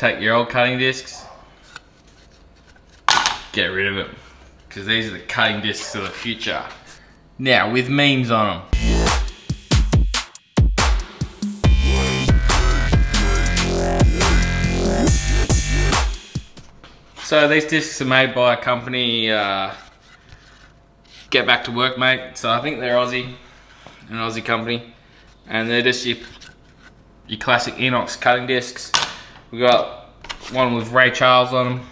take your old cutting discs, get rid of them, because these are the cutting discs of the future. Now with memes on them. So these discs are made by a company, Get Back to Work Mate. So I think they're Aussie, an Aussie company, and they're just your classic Inox cutting discs. We got one with Ray Charles on them,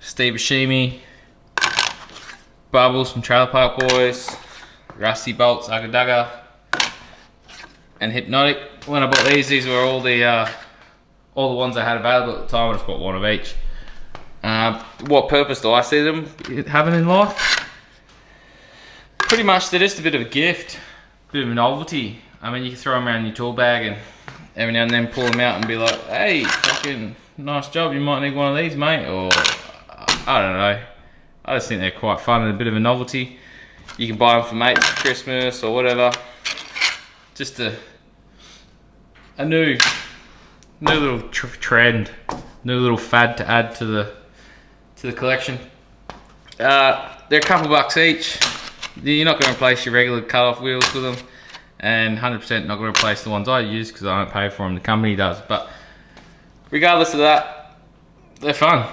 Steve Buscemi, Bubbles from Trailer Park Boys, Rusty Bolts, Ugga Dugga, and Hypnotic. When I bought these were all the ones I had available at the time. I just bought one of each. What purpose do I see them having in life? Pretty much they're just a bit of a gift, a bit of a novelty. I mean, you can throw them around your tool bag and every now and then pull them out and be like, hey, fucking nice job, you might need one of these, mate. Or, I don't know. I just think they're quite fun and a bit of a novelty. You can buy them for mates for Christmas or whatever. Just a new little trend, new little fad to add to the collection. They're a couple bucks each. You're not going to replace your regular cut-off wheels with them, and 100% not going to replace the ones I use because I don't pay for them. The company does. But regardless of that, they're fun.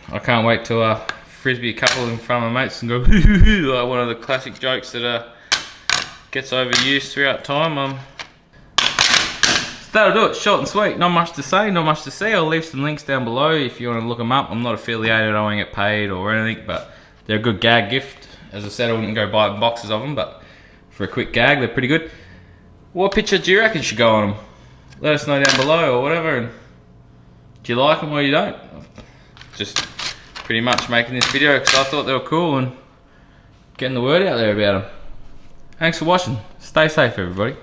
I can't wait to frisbee a couple in front of my mates and go hoo hoo hoo, like one of the classic jokes that gets overused throughout time. So that'll do it. Short and sweet. Not much to say, not much to see. I'll leave some links down below if you want to look them up. I'm not affiliated, I don't get paid or anything, but they're a good gag gift. As I said, I wouldn't go buy boxes of them, but for a quick gag, they're pretty good. What picture do you reckon should go on them? Let us know down below or whatever. And do you like them or you don't? Just pretty much making this video because I thought they were cool and getting the word out there about them. Thanks for watching. Stay safe, everybody.